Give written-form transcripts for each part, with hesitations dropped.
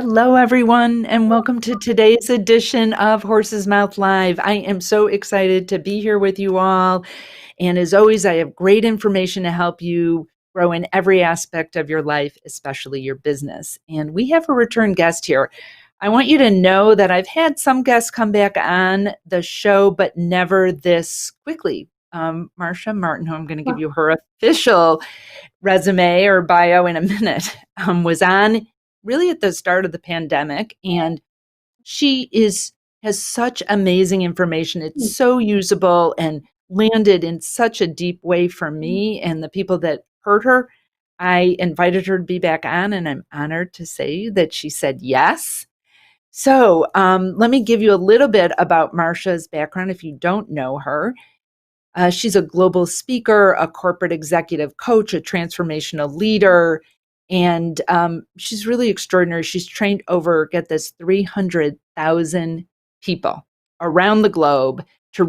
Hello, everyone, and welcome to today's edition of Horse's Mouth Live. I am so excited to be here with you all. And as always, I have great information to help you grow in every aspect of your life, especially your business. And we have a return guest here. I want you to know that I've had some guests come back on the show, but never this quickly. Marcia Martin, who I'm going to give you her official resume or bio in a minute, was on really at the start of the pandemic, and she has such amazing information. It's so usable and landed in such a deep way for me and the people that heard her. I invited her to be back on, and I'm honored to say that she said yes. So let me give you a little bit about Marcia's background if you don't know her. She's a global speaker, a corporate executive coach, a transformational leader, and she's really extraordinary. She's trained over, get this, 300,000 people around the globe to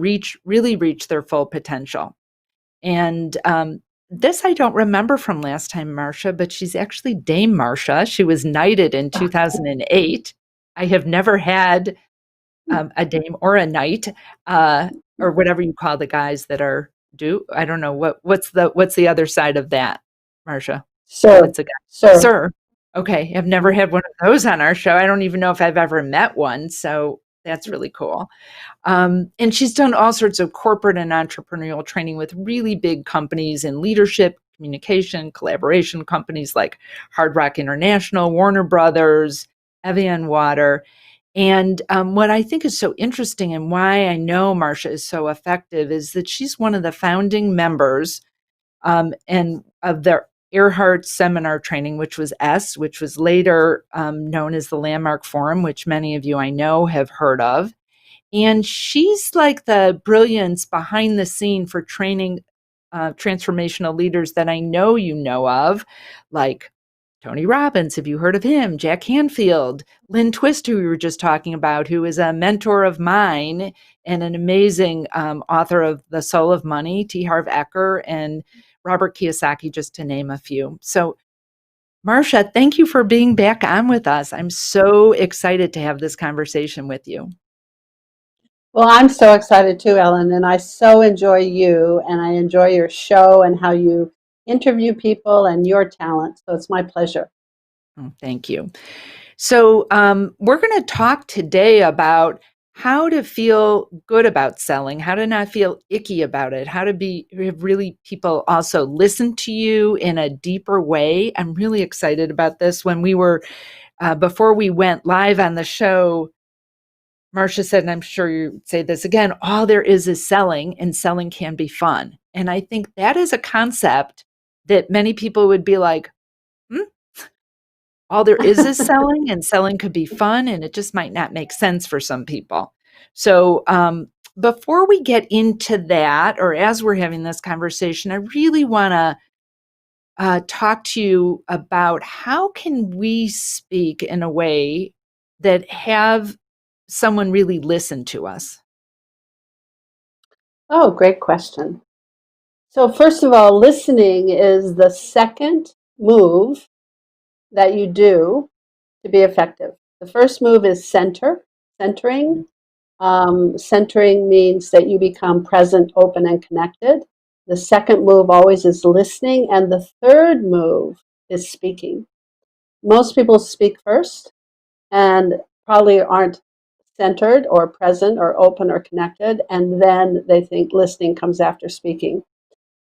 really reach their full potential. And this I don't remember from last time, Marcia, but she's actually Dame Marcia. She was knighted in 2008. I have never had a dame or a knight, or whatever you call the guys that are do. I don't know what's the other side of that, Marcia. Sir, What's a guy? sir. Sir. Okay, I've never had one of those on our show. I don't even know if I've ever met one, so that's really cool. And she's done all sorts of corporate and entrepreneurial training with really big companies in leadership, communication, collaboration companies like Hard Rock International, Warner Brothers, Evian Water. And what I think is so interesting and why I know Marcia is so effective is that she's one of the founding members and of the Earhart Seminar Training, which was later known as the Landmark Forum, which many of you I know have heard of. And she's like the brilliance behind the scene for training transformational leaders that I know you know of, like Tony Robbins, have you heard of him? Jack Canfield, Lynn Twist, who we were just talking about, who is a mentor of mine and an amazing author of The Soul of Money, T. Harv Eker, and Robert Kiyosaki, just to name a few. So, Marcia, thank you for being back on with us. I'm so excited to have this conversation with you. Well, I'm so excited too, Ellen, and I so enjoy you, and I enjoy your show and how you interview people and your talent. So it's my pleasure. Oh, thank you. So, we're going to talk today about how to feel good about selling, how to not feel icky about it, how to have really people also listen to you in a deeper way. I'm really excited about this. When we were, before we went live on the show, Marcia said, and I'm sure you say this again, all there is selling, and selling can be fun. And I think that is a concept that many people would be like, hmm? All there is selling, and selling could be fun, and it just might not make sense for some people. So before we get into that, or as we're having this conversation, I really want to talk to you about how can we speak in a way that have someone really listen to us. Oh, great question. So first of all, listening is the second move that you do to be effective. The first move is centering. Centering means that you become present, open, and connected. The second move always is listening, and the third move is speaking. Most people speak first and probably aren't centered or present or open or connected, and then they think listening comes after speaking.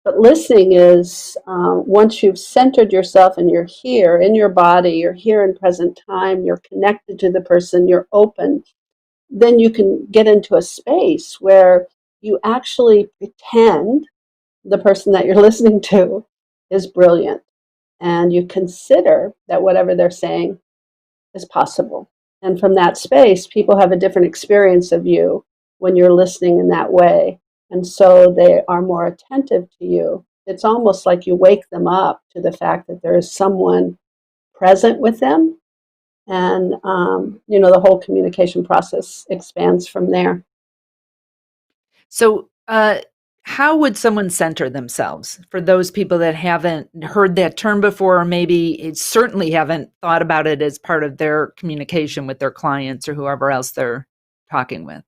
But listening is once you've centered yourself and you're here in your body, you're here in present time, you're connected to the person, you're open, then you can get into a space where you actually pretend the person that you're listening to is brilliant. And you consider that whatever they're saying is possible. And from that space, people have a different experience of you when you're listening in that way. And so they are more attentive to you. It's almost like you wake them up to the fact that there is someone present with them. And, the whole communication process expands from there. So how would someone center themselves for those people that haven't heard that term before, or maybe certainly haven't thought about it as part of their communication with their clients or whoever else they're talking with?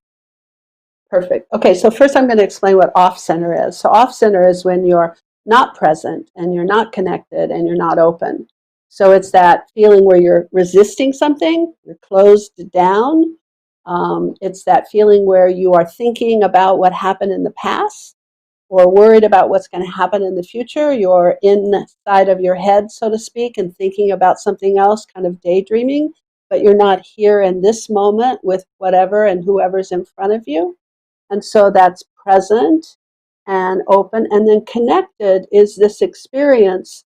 Perfect. Okay, so first I'm going to explain what off center is. So, off center is when you're not present and you're not connected and you're not open. So, it's that feeling where you're resisting something, you're closed down. It's that feeling where you are thinking about what happened in the past or worried about what's going to happen in the future. You're inside of your head, so to speak, and thinking about something else, kind of daydreaming, but you're not here in this moment with whatever and whoever's in front of you. And so that's present and open. And then connected is this experience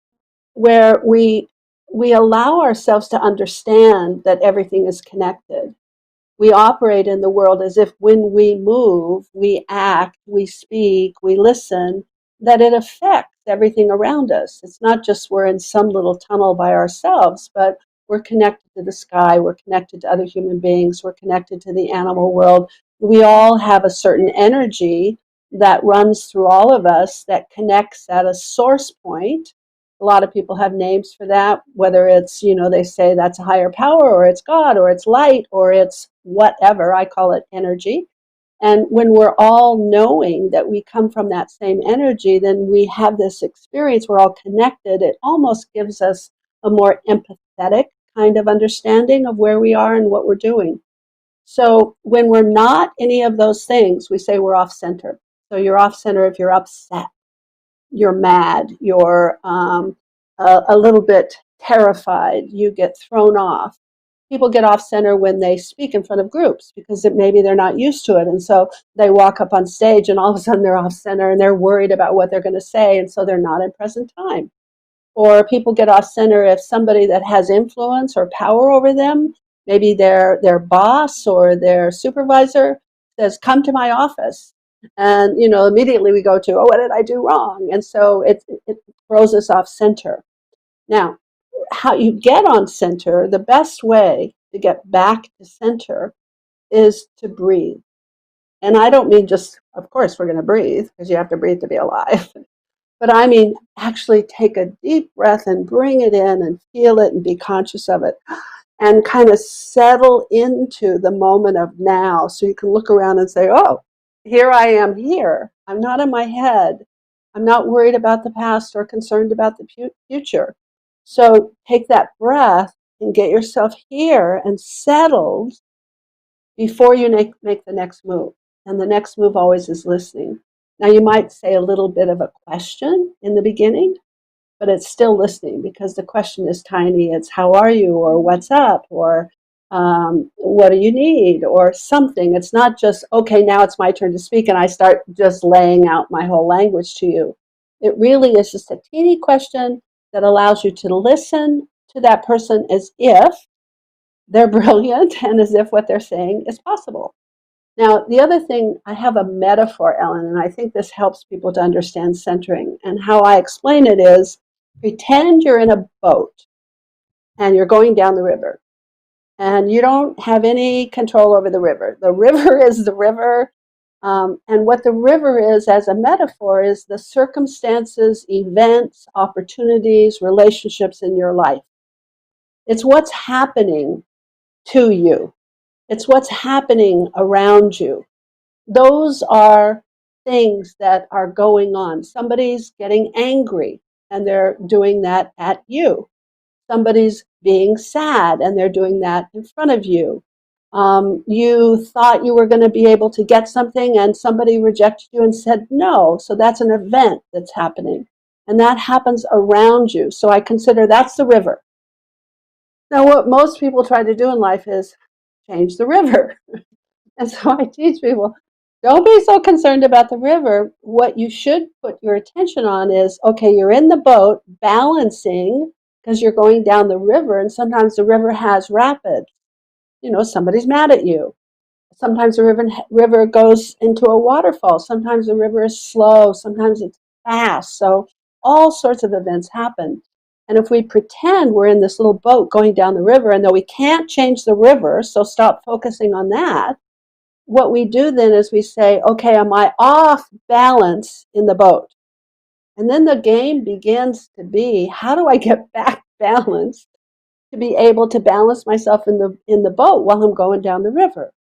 where we allow ourselves to understand that everything is connected. We operate in the world as if when we move, we act, we speak, we listen, that it affects everything around us. It's not just we're in some little tunnel by ourselves, but we're connected to the sky, we're connected to other human beings, we're connected to the animal world. We all have a certain energy that runs through all of us that connects at a source point. A lot of people have names for that, whether it's, they say that's a higher power, or it's God, or it's light, or it's whatever. I call it energy. And when we're all knowing that we come from that same energy, then we have this experience. We're all connected. It almost gives us a more empathetic kind of understanding of where we are and what we're doing. So when we're not any of those things, we say we're off center. So you're off center if you're upset, you're mad, you're a little bit terrified, you get thrown off. People get off center when they speak in front of groups because maybe they're not used to it. And so they walk up on stage and all of a sudden they're off center and they're worried about what they're going to say. And so they're not in present time. Or people get off center if somebody that has influence or power over them, maybe their boss or their supervisor says, "Come to my office." And immediately we go to, "Oh, what did I do wrong?" And so it throws us off center. Now, how you get on center, the best way to get back to center is to breathe. And I don't mean just, of course, we're going to breathe because you have to breathe to be alive. But I mean, actually take a deep breath and bring it in and feel it and be conscious of it and kind of settle into the moment of now. So you can look around and say, "Oh, here I am here. I'm not in my head. I'm not worried about the past or concerned about the future." So take that breath and get yourself here and settled before you make the next move. And the next move always is listening. Now, you might say a little bit of a question in the beginning, but it's still listening because the question is tiny. It's "How are you?" or "What's up?" or "What do you need?" or something. It's not just, "Okay, now it's my turn to speak," and I start just laying out my whole language to you. It really is just a teeny question that allows you to listen to that person as if they're brilliant and as if what they're saying is possible. Now, the other thing, I have a metaphor, Ellen, and I think this helps people to understand centering. And how I explain it is, pretend you're in a boat and you're going down the river and you don't have any control over the river. The river is the river. And what the river is, as a metaphor, is the circumstances, events, opportunities, relationships in your life. It's what's happening to you. It's what's happening around you. Those are things that are going on. Somebody's getting angry and they're doing that at you. Somebody's being sad and they're doing that in front of you. You thought you were going to be able to get something and somebody rejected you and said no. So that's an event that's happening. And that happens around you. So I consider that's the river. Now, what most people try to do in life is change the river. And so I teach people, don't be so concerned about the river. What you should put your attention on is, okay, you're in the boat balancing because you're going down the river, and sometimes the river has rapids. Somebody's mad at you. Sometimes the river goes into a waterfall. Sometimes the river is slow. Sometimes it's fast. So all sorts of events happen. And if we pretend we're in this little boat going down the river, and though we can't change the river, so stop focusing on that, what we do then is we say, okay, am I off balance in the boat? And then the game begins to be, how do I get back balance to be able to balance myself in the boat while I'm going down the river?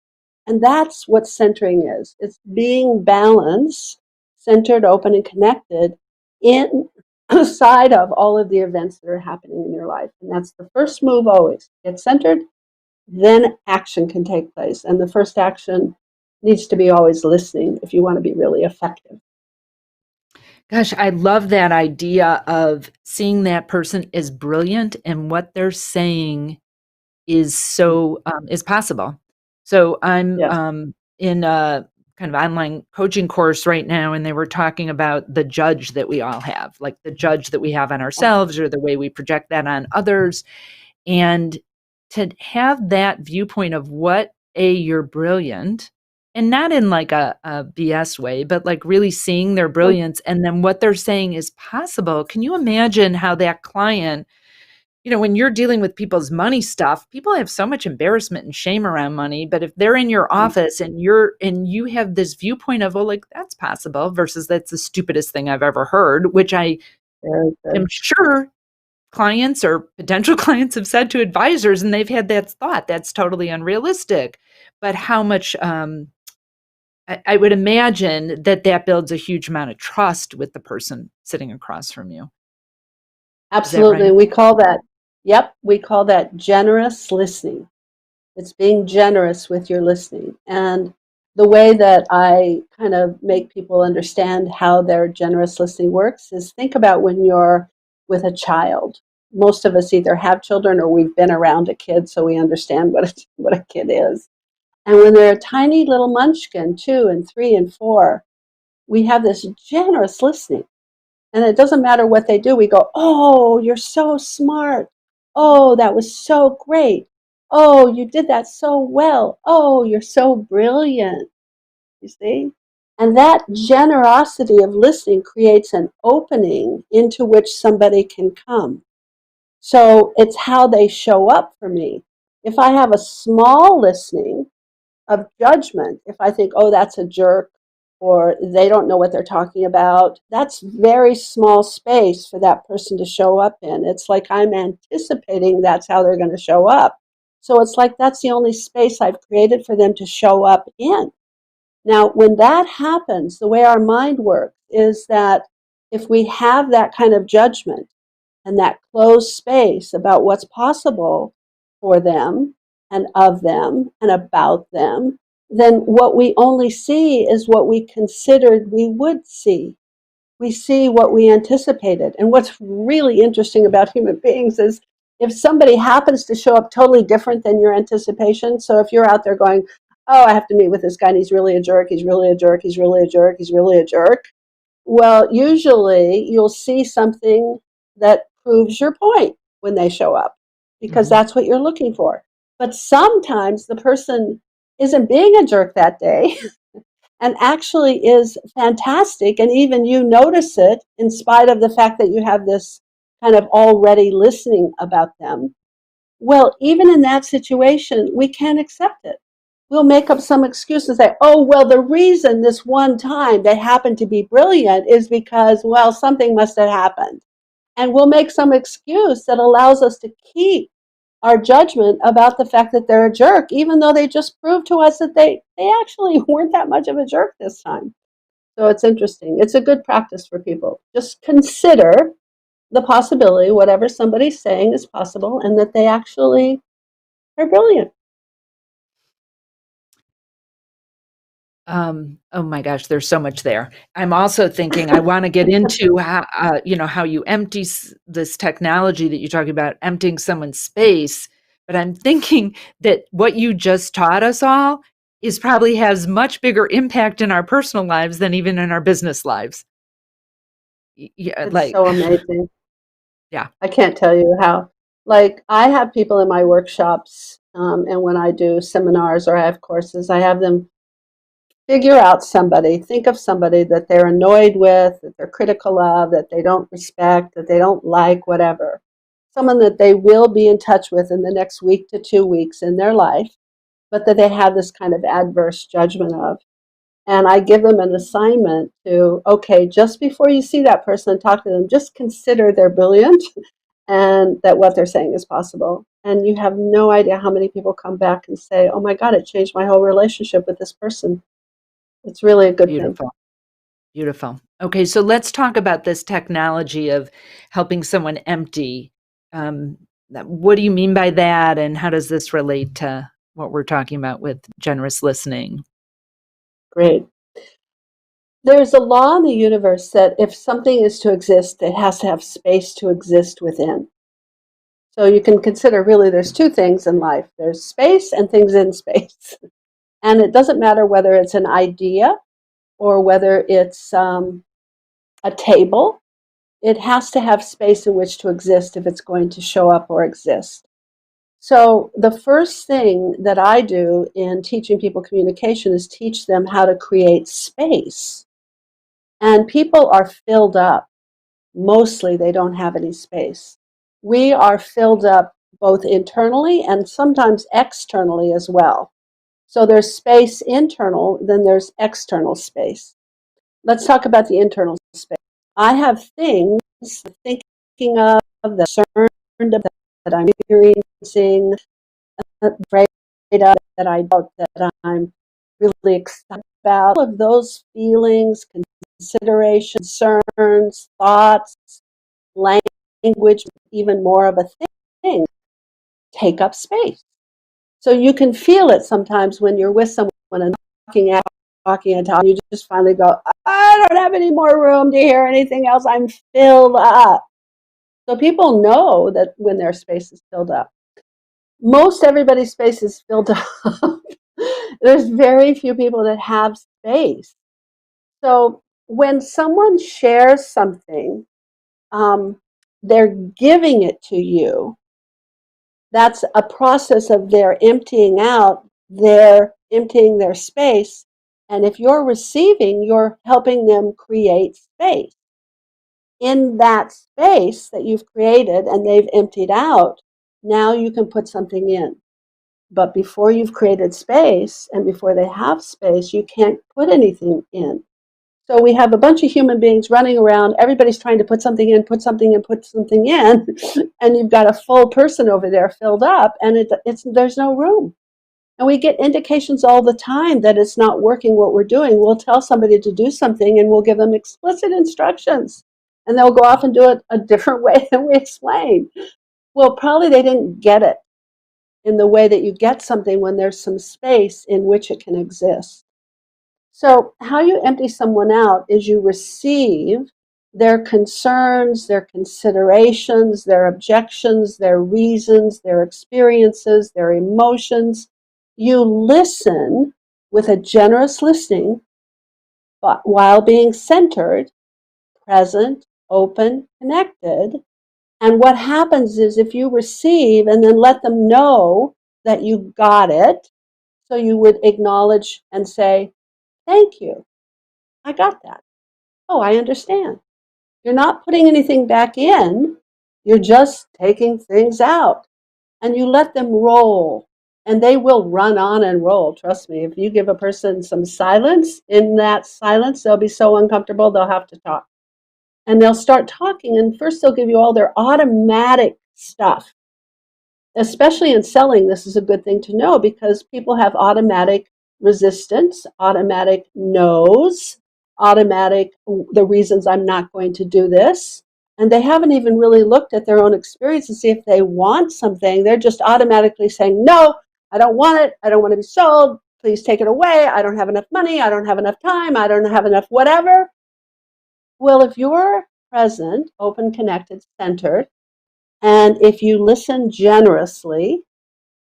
And that's what centering is. It's being balanced, centered, open, and connected inside of all of the events that are happening in your life. And that's the first move always. Get centered, then action can take place. And the first action needs to be always listening if you want to be really effective. Gosh, I love that idea of seeing that person is brilliant and what they're saying is possible. So I'm Yes. in a kind of online coaching course right now, and they were talking about the judge that we all have, like the judge that we have on ourselves or the way we project that on others. And to have that viewpoint of what you're brilliant, and not in like a BS way, but like really seeing their brilliance and then what they're saying is possible. Can you imagine how that client, when you're dealing with people's money stuff, people have so much embarrassment and shame around money. But if they're in your office and you have this viewpoint of, oh, like that's possible versus that's the stupidest thing I've ever heard, which I Very am good. sure clients or potential clients have said to advisors, and they've had that thought that's totally unrealistic. But how much I would imagine that that builds a huge amount of trust with the person sitting across from you. Is that Absolutely. right? We call that, yep, we call that generous listening. It's being generous with your listening. And the way that I kind of make people understand how their generous listening works is think about when you're with a child. Most of us either have children or we've been around a kid, so we understand what a kid is. And when they're a tiny little munchkin, 2 and 3 and 4, we have this generous listening. And it doesn't matter what they do. We go, oh, you're so smart. Oh, that was so great. Oh, you did that so well. Oh, you're so brilliant. You see? And that generosity of listening creates an opening into which somebody can come. So it's how they show up for me. If I have a small listening, of judgment, if I think, oh, that's a jerk, or they don't know what they're talking about, that's very small space for that person to show up in. It's like I'm anticipating that's how they're going to show up. So it's like that's the only space I've created for them to show up in. Now, when that happens, the way our mind works is that if we have that kind of judgment, and that closed space about what's possible for them and of them and about them, then what we only see is what we considered we would see. We see what we anticipated. And what's really interesting about human beings is if somebody happens to show up totally different than your anticipation, so if you're out there going, oh, I have to meet with this guy and he's really a jerk, he's really a jerk, he's really a jerk, he's really a jerk, well, usually you'll see something that proves your point when they show up because Mhm. that's what you're looking for. But sometimes the person isn't being a jerk that day and actually is fantastic. And even you notice it in spite of the fact that you have this kind of already listening about them. Well, even in that situation, we can't accept it. We'll make up some excuse and say, oh, well, the reason this one time they happened to be brilliant is because, well, something must have happened. And we'll make some excuse that allows us to keep our judgment about the fact that they're a jerk, even though they just proved to us that they actually weren't that much of a jerk this time. So it's interesting. It's a good practice for people. Just consider the possibility, whatever somebody's saying is possible, and that they actually are brilliant. Oh my gosh, there's so much there. I'm also thinking I want to get into how you empty this technology that you're talking about, emptying someone's space. But I'm thinking that what you just taught us all is probably has much bigger impact in our personal lives than even in our business lives. Yeah, It's like, so amazing. yeah. I can't tell you how. Like, I have people in my workshops, and when I do seminars or I have courses, I have them figure out somebody, think of somebody that they're annoyed with, that they're critical of, that they don't respect, that they don't like, whatever. Someone that they will be in touch with in the next week to 2 weeks in their life. but that they have this kind of adverse judgment of. And I give them an assignment to, okay, just before you see that person and talk to them, just consider they're brilliant and that what they're saying is possible. And you have no idea how many people come back and say, oh my God, it changed my whole relationship with this person. It's really a good thing. Beautiful. Beautiful. Okay, so let's talk about this technology of helping someone empty. What do you mean by that, and how does this relate to what we're talking about with generous listening? Great. There's a law in the universe that if something is to exist, it has to have space to exist within. So you can consider really there's two things in life. There's space and things in space. And it doesn't matter whether it's an idea or whether it's a table. It has to have space in which to exist if it's going to show up or exist. So the first thing that I do in teaching people communication is teach them how to create space. And people are filled up. Mostly they don't have any space. We are filled up both internally and sometimes externally as well. So there's space internal, then there's external space. Let's talk about the internal space. I have things I'm thinking of, that I'm concerned about, that I'm experiencing, afraid of, that I doubt, that I'm really excited about. All of those feelings, considerations, concerns, thoughts, language, even more of a thing, take up space. So you can feel it sometimes when you're with someone and talking, you just finally go, I don't have any more room to hear anything else. I'm filled up. So people know that when their space is filled up. Most everybody's space is filled up. There's very few people that have space. So when someone shares something, they're giving it to you. That's a process of their emptying out, they're emptying their space. And if you're receiving, you're helping them create space. In that space that you've created and they've emptied out, now you can put something in. But before you've created space and before they have space, you can't put anything in. So we have a bunch of human beings running around. Everybody's trying to put something in, put something in, put something in. And you've got a full person over there filled up, and there's no room. And we get indications all the time that it's not working what we're doing. We'll tell somebody to do something, and we'll give them explicit instructions. And they'll go off and do it a different way than we explain. Well, probably they didn't get it in the way that you get something when there's some space in which it can exist. So how you empty someone out is you receive their concerns, their considerations, their objections, their reasons, their experiences, their emotions. You listen with a generous listening, but while being centered, present, open, connected. And what happens is if you receive and then let them know that you got it, so you would acknowledge and say, thank you. I got that. Oh, I understand. You're not putting anything back in. You're just taking things out. And you let them roll. And they will run on and roll. Trust me. If you give a person some silence, in that silence, they'll be so uncomfortable, they'll have to talk. And they'll start talking. And first, they'll give you all their automatic stuff. Especially in selling, this is a good thing to know because people have automatic resistance, automatic no's, automatic the reasons I'm not going to do this. And they haven't even really looked at their own experience to see if they want something. They're just automatically saying, no, I don't want it. I don't want to be sold. Please take it away. I don't have enough money. I don't have enough time. I don't have enough whatever. Well, if you're present, open, connected, centered, and if you listen generously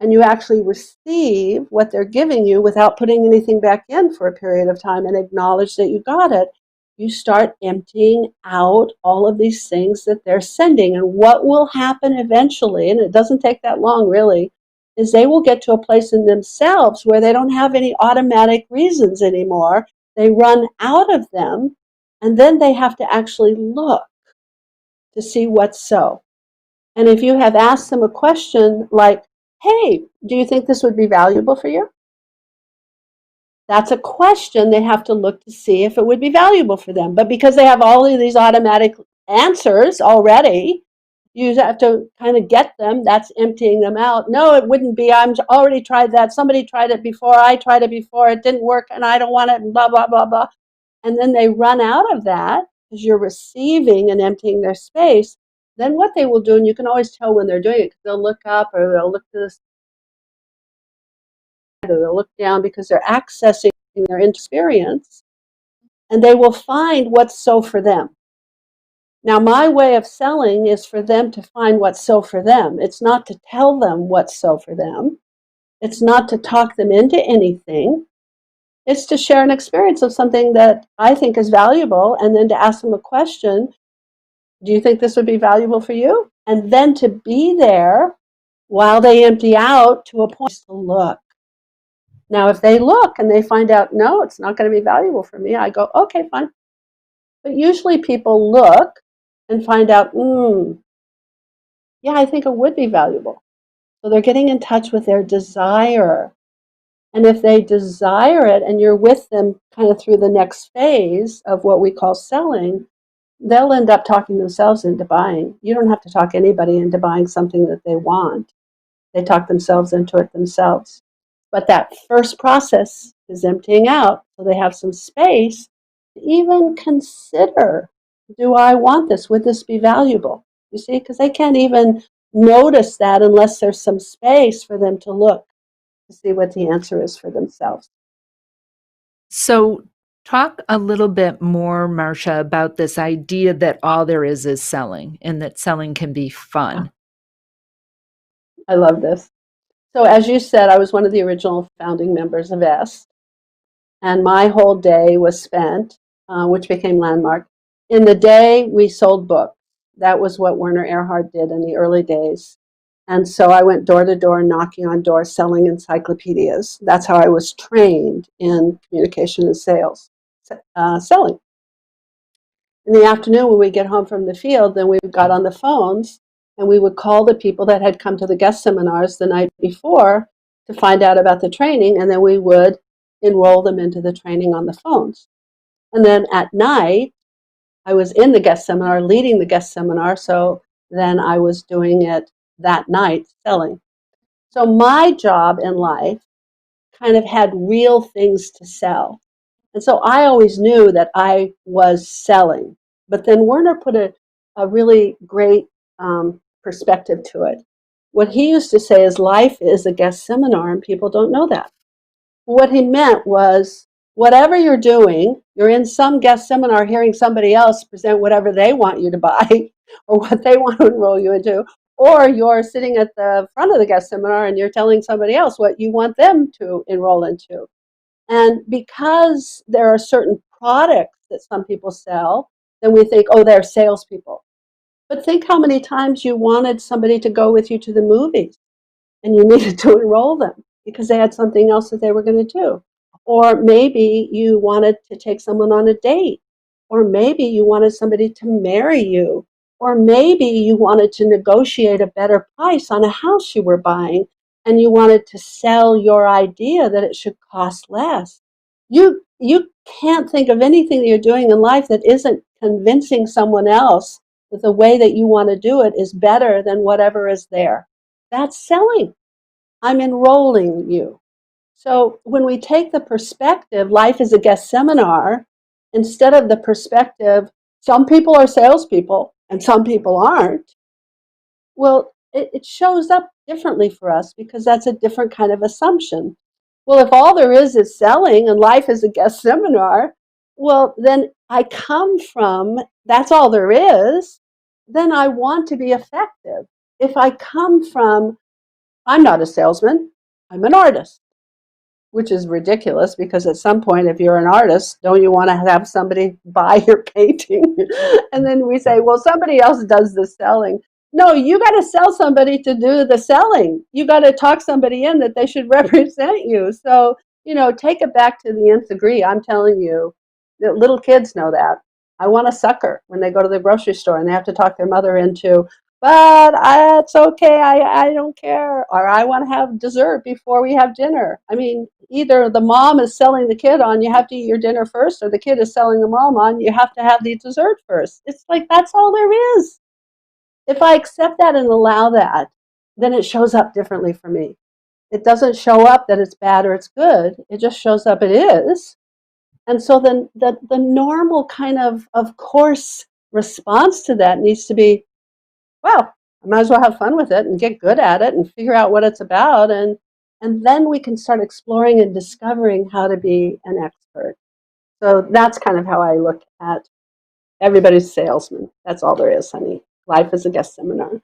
and you actually receive what they're giving you without putting anything back in for a period of time and acknowledge that you got it, you start emptying out all of these things that they're sending. And what will happen eventually, and it doesn't take that long really, is they will get to a place in themselves where they don't have any automatic reasons anymore. They run out of them, and then they have to actually look to see what's so. And if you have asked them a question like, hey, do you think this would be valuable for you? That's a question they have to look to see if it would be valuable for them. But because they have all of these automatic answers already, you have to kind of get them. That's emptying them out. No, it wouldn't be. I'm already tried that. Somebody tried it before. I tried it before. It didn't work, and I don't want it, and blah, blah, blah, blah. And then they run out of that because you're receiving and emptying their space. Then what they will do, and you can always tell when they're doing it, because they'll look up or they'll look to the side or they'll look down because they're accessing their experience, and they will find what's so for them. Now, my way of selling is for them to find what's so for them. It's not to tell them what's so for them. It's not to talk them into anything. It's to share an experience of something that I think is valuable, and then to ask them a question. Do you think this would be valuable for you? And then to be there while they empty out to a point to look. Now, if they look and they find out, no, it's not going to be valuable for me, I go, okay, fine. But usually people look and find out, yeah, I think it would be valuable. So they're getting in touch with their desire. And if they desire it and you're with them kind of through the next phase of what we call selling, they'll end up talking themselves into buying. You don't have to talk anybody into buying something that they want. They talk themselves into it themselves. But that first process is emptying out so they have some space to even consider, do I want this? Would this be valuable? You see, because they can't even notice that unless there's some space for them to look to see what the answer is for themselves. So, talk a little bit more, Marcia, about this idea that all there is selling and that selling can be fun. I love this. So, as you said, I was one of the original founding members of S, and my whole day was spent, which became Landmark. In the day, we sold books. That was what Werner Erhard did in the early days. And so I went door to door, knocking on doors, selling encyclopedias. That's how I was trained in communication and sales, selling. In the afternoon, when we get home from the field, then we got on the phones and we would call the people that had come to the guest seminars the night before to find out about the training, and then we would enroll them into the training on the phones. And then at night, I was in the guest seminar, leading the guest seminar, so then I was doing it that night, selling. So my job in life kind of had real things to sell. And so I always knew that I was selling. But then Werner put a really great perspective to it. What he used to say is life is a guest seminar, and people don't know that. What he meant was whatever you're doing, you're in some guest seminar hearing somebody else present whatever they want you to buy or what they want to enroll you into, or you're sitting at the front of the guest seminar and you're telling somebody else what you want them to enroll into. And because there are certain products that some people sell, then we think, oh, they're salespeople. But think how many times you wanted somebody to go with you to the movies and you needed to enroll them because they had something else that they were going to do. Or maybe you wanted to take someone on a date. Or maybe you wanted somebody to marry you. Or maybe you wanted to negotiate a better price on a house you were buying and you wanted to sell your idea that it should cost less. You can't think of anything that you're doing in life that isn't convincing someone else that the way that you want to do it is better than whatever is there. That's selling. I'm enrolling you. So when we take the perspective, life is a guest seminar, instead of the perspective, some people are salespeople and some people aren't, well, it shows up differently for us because that's a different kind of assumption. Well, if all there is selling and life is a guest seminar, well, then I come from, that's all there is, then I want to be effective. If I come from, I'm not a salesman, I'm an artist, which is ridiculous because at some point, if you're an artist, don't you want to have somebody buy your painting? And then we say, well, somebody else does the selling. No, you got to sell somebody to do the selling. You got to talk somebody in that they should represent you. So, take it back to the nth degree. I'm telling you, that little kids know that. I want a sucker when they go to the grocery store and they have to talk their mother into, but it's okay. I don't care. Or I want to have dessert before we have dinner. I mean, either the mom is selling the kid on, you have to eat your dinner first, or the kid is selling the mom on, you have to have the dessert first. It's like, that's all there is. If I accept that and allow that, then it shows up differently for me. It doesn't show up that it's bad or it's good. It just shows up it is. And so then the normal kind of course response to that needs to be, well, I might as well have fun with it and get good at it and figure out what it's about. And then we can start exploring and discovering how to be an expert. So that's kind of how I look at everybody's salesman. That's all there is, honey. Life is a guest seminar.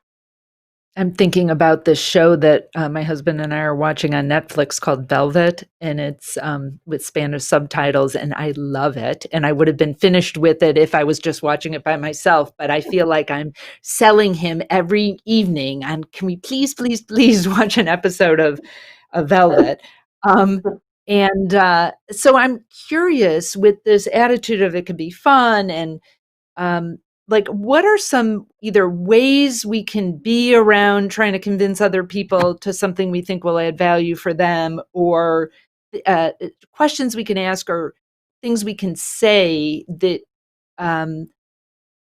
I'm thinking about this show that my husband and I are watching on Netflix called Velvet, and it's with Spanish subtitles, and I love it. And I would have been finished with it if I was just watching it by myself, but I feel like I'm selling him every evening on, can we please, please, please watch an episode of Velvet? Um, and so I'm curious with this attitude of it could be fun and um, like what are some either ways we can be around trying to convince other people to something we think will add value for them or uh, questions we can ask or things we can say that um,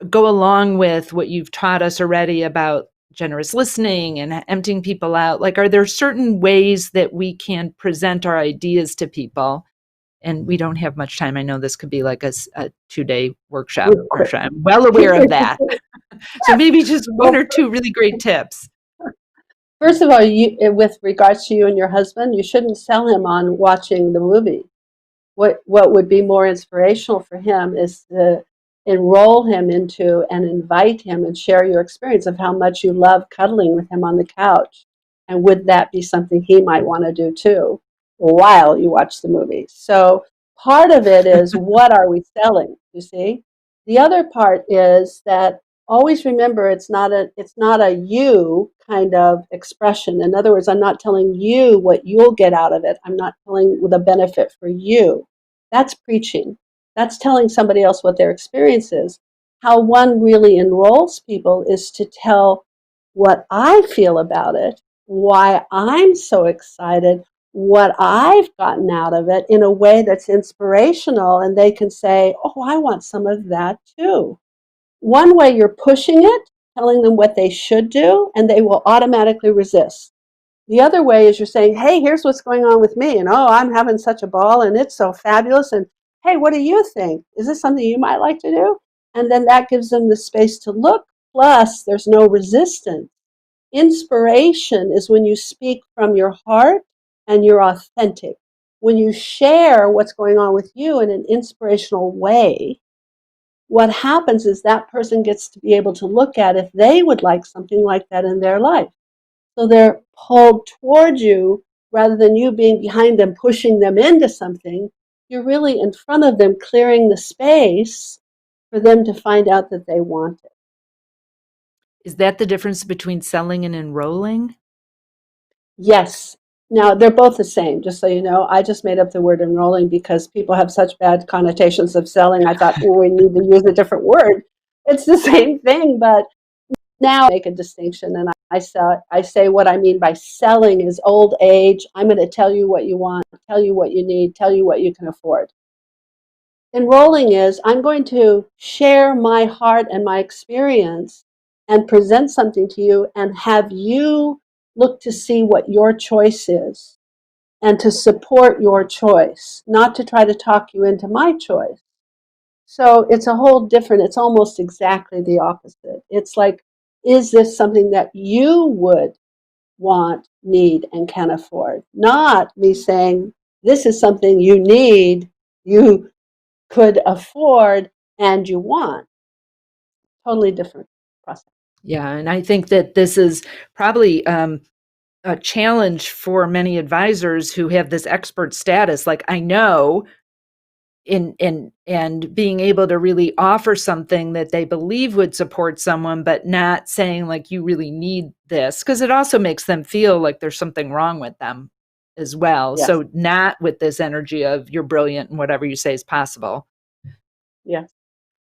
go along with what you've taught us already about generous listening and emptying people out? Like, are there certain ways that we can present our ideas to people? And we don't have much time. I know this could be like a 2-day workshop, Marcia. I'm well aware of that. So maybe just one Well, or two really great tips. first of all, with regards to you and your husband, you shouldn't sell him on watching the movie. What would be more inspirational for him is to enroll him into and invite him and share your experience of how much you love cuddling with him on the couch. And would that be something he might want to do too while you watch the movie? So part of it is, what are we selling? You see? The other part is that always remember, it's not a you kind of expression. In other words, I'm not telling you what you'll get out of it. I'm not telling the benefit for you. That's preaching. That's telling somebody else what their experience is. How one really enrolls people is to tell what I feel about it, why I'm so excited, what I've gotten out of it in a way that's inspirational, and they can say, oh, I want some of that too. One way, you're pushing it, telling them what they should do, and they will automatically resist. The other way is you're saying, hey, here's what's going on with me, and oh, I'm having such a ball, and it's so fabulous, and hey, what do you think? Is this something you might like to do? And then that gives them the space to look, plus there's no resistance. Inspiration is when you speak from your heart and you're authentic. When you share what's going on with you in an inspirational way, what happens is that person gets to be able to look at if they would like something like that in their life. So they're pulled toward you rather than you being behind them, pushing them into something. You're really in front of them, clearing the space for them to find out that they want it. Is that the difference between selling and enrolling? Yes. Now, they're both the same, just so you know. I just made up the word enrolling because people have such bad connotations of selling. I thought, well, we need to use a different word. It's the same thing, but now I make a distinction, and I say what I mean by selling is old age. I'm going to tell you what you want, tell you what you need, tell you what you can afford. Enrolling is, I'm going to share my heart and my experience and present something to you and have you look to see what your choice is and to support your choice, not to try to talk you into my choice. So it's a whole different, it's almost exactly the opposite. It's like, is this something that you would want, need, and can afford? Not me saying, this is something you need, you could afford, and you want. Totally different process. Yeah, and I think that this is probably a challenge for many advisors who have this expert status. Like I know and being able to really offer something that they believe would support someone, but not saying like you really need this, because it also makes them feel like there's something wrong with them as well. Yes, So not with this energy of you're brilliant and whatever you say is possible. yes.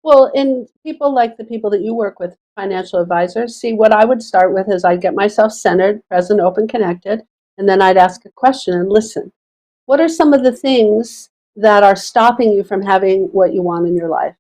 Well, in people like the people that you work with, financial advisors, see, what I would start with is I'd get myself centered, present, open, connected, and then I'd ask a question and listen. What are some of the things that are stopping you from having what you want in your life?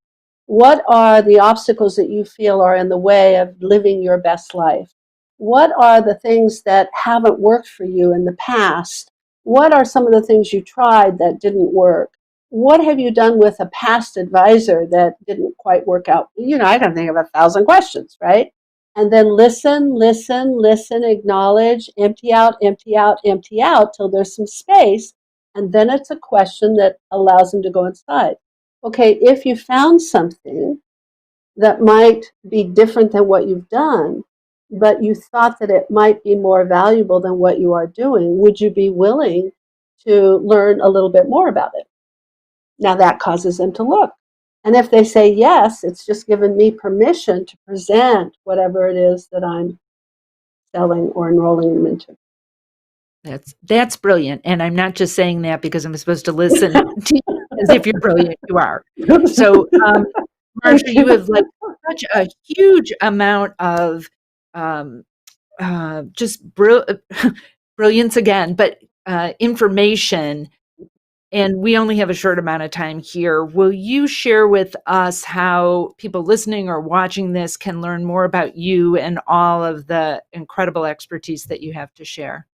What are the obstacles that you feel are in the way of living your best life? What are the things that haven't worked for you in the past? What are some of the things you tried that didn't work? What have you done with a past advisor that didn't quite work out? I can think of 1,000 questions, right? And then listen, listen, listen, acknowledge, empty out, empty out till there's some space. And then it's a question that allows them to go inside. Okay, if you found something that might be different than what you've done, but you thought that it might be more valuable than what you are doing, would you be willing to learn a little bit more about it? Now that causes them to look. And if they say yes, it's just given me permission to present whatever it is that I'm selling or enrolling them into. That's brilliant, and I'm not just saying that because I'm supposed to listen to you as if you're brilliant, you are. So, Marcia, Thank you you. have, like, such a huge amount of, um, just brilliance again, but, information, and we only have a short amount of time here. Will you share with us how people listening or watching this can learn more about you and all of the incredible expertise that you have to share?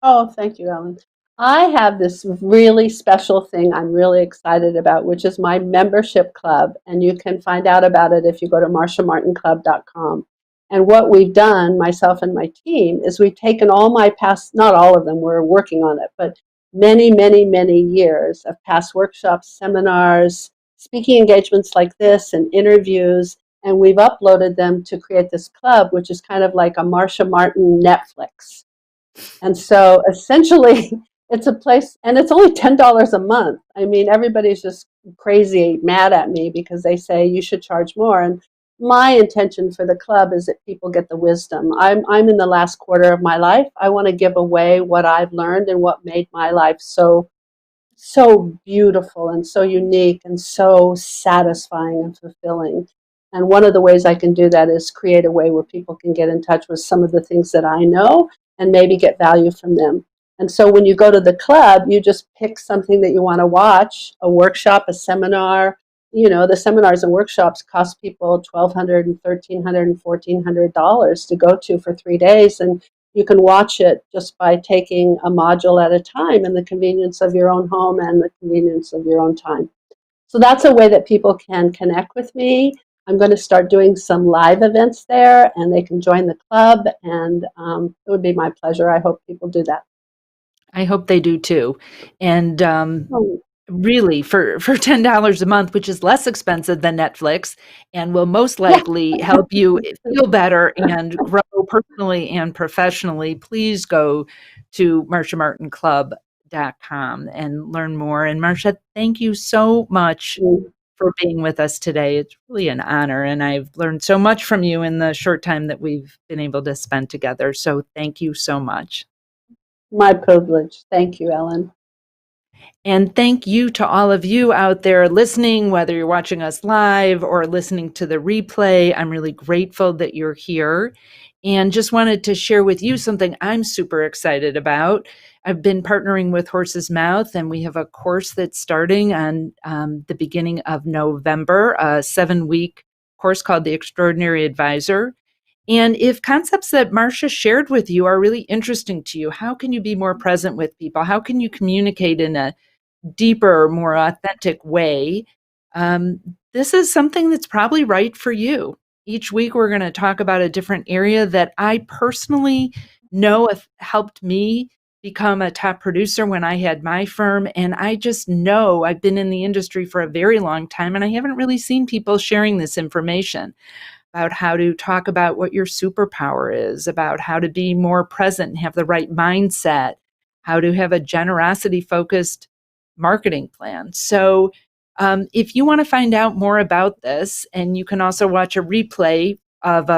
Oh, thank you, Ellen. I have this really special thing I'm really excited about, which is my membership club. And you can find out about it if you go to marciamartinclub.com. And what we've done, myself and my team, is we've taken all my past, not all of them, we're working on it, but many, many, many years of past workshops, seminars, speaking engagements like this, and interviews. And we've uploaded them to create this club, which is kind of like a Marcia Martin Netflix. And so essentially, it's a place, and it's only $10 a month. I mean, everybody's just crazy mad at me because they say you should charge more. And my intention for the club is that people get the wisdom. I'm in the last quarter of my life. I want to give away what I've learned and what made my life so beautiful and so unique and so satisfying and fulfilling. And one of the ways I can do that is create a way where people can get in touch with some of the things that I know and maybe get value from them. And so when you go to the club, you just pick something that you want to watch, a workshop, a seminar. The seminars and workshops cost people $1,200 and $1,300 and $1,400 to go to for 3 days. And you can watch it just by taking a module at a time in the convenience of your own home and the convenience of your own time. So that's a way that people can connect with me. I'm going to start doing some live events there, and they can join the club, and it would be my pleasure. I hope people do that. I hope they do too. And Oh, really, for $10 a month, which is less expensive than Netflix, and will most yeah. likely help you feel better and grow personally and professionally, please go to marciamartinclub.com and learn more. And Marcia, thank you so much for being with us today. It's really an honor, and I've learned so much from you in the short time that we've been able to spend together. So thank you so much. My privilege. Thank you, Ellen. And thank you to all of you out there listening, whether you're watching us live or listening to the replay. I'm really grateful that you're here. And just wanted to share with you something I'm super excited about. I've been partnering with Horse's Mouth, and we have a course that's starting on the beginning of November, a 7-week course called The Extraordinary Advisor. And if concepts that Marcia shared with you are really interesting to you, how can you be more present with people? How can you communicate in a deeper, more authentic way? Um, this is something that's probably right for you. Each week, we're going to talk about a different area that I personally know have helped me become a top producer when I had my firm. And I just know I've been in the industry for a very long time, and I haven't really seen people sharing this information about how to talk about what your superpower is, about how to be more present and have the right mindset, how to have a generosity focused marketing plan. So, if you want to find out more about this, and you can also watch a replay of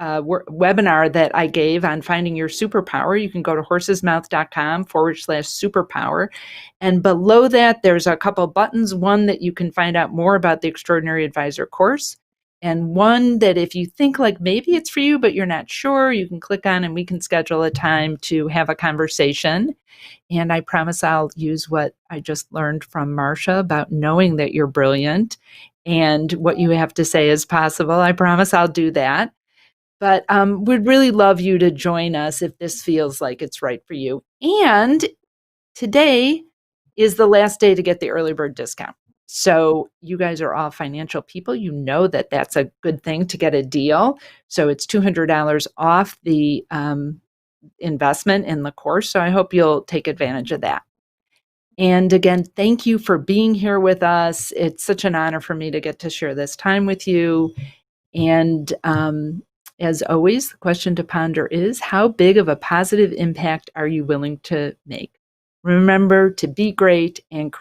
webinar that I gave on finding your superpower. You can go to horsesmouth.com/superpower. And below that, there's a couple buttons. One that you can find out more about the Extraordinary Advisor course. And one that if you think like maybe it's for you, but you're not sure, you can click on and we can schedule a time to have a conversation. And I promise I'll use what I just learned from Marcia about knowing that you're brilliant and what you have to say is possible. I promise I'll do that. But we'd really love you to join us if this feels like it's right for you. And today is the last day to get the early bird discount. So you guys are all financial people. You know that that's a good thing to get a deal. So it's $200 off the investment in the course. So I hope you'll take advantage of that. And again, thank you for being here with us. It's such an honor for me to get to share this time with you. And as always, the question to ponder is, how big of a positive impact are you willing to make? Remember to be great and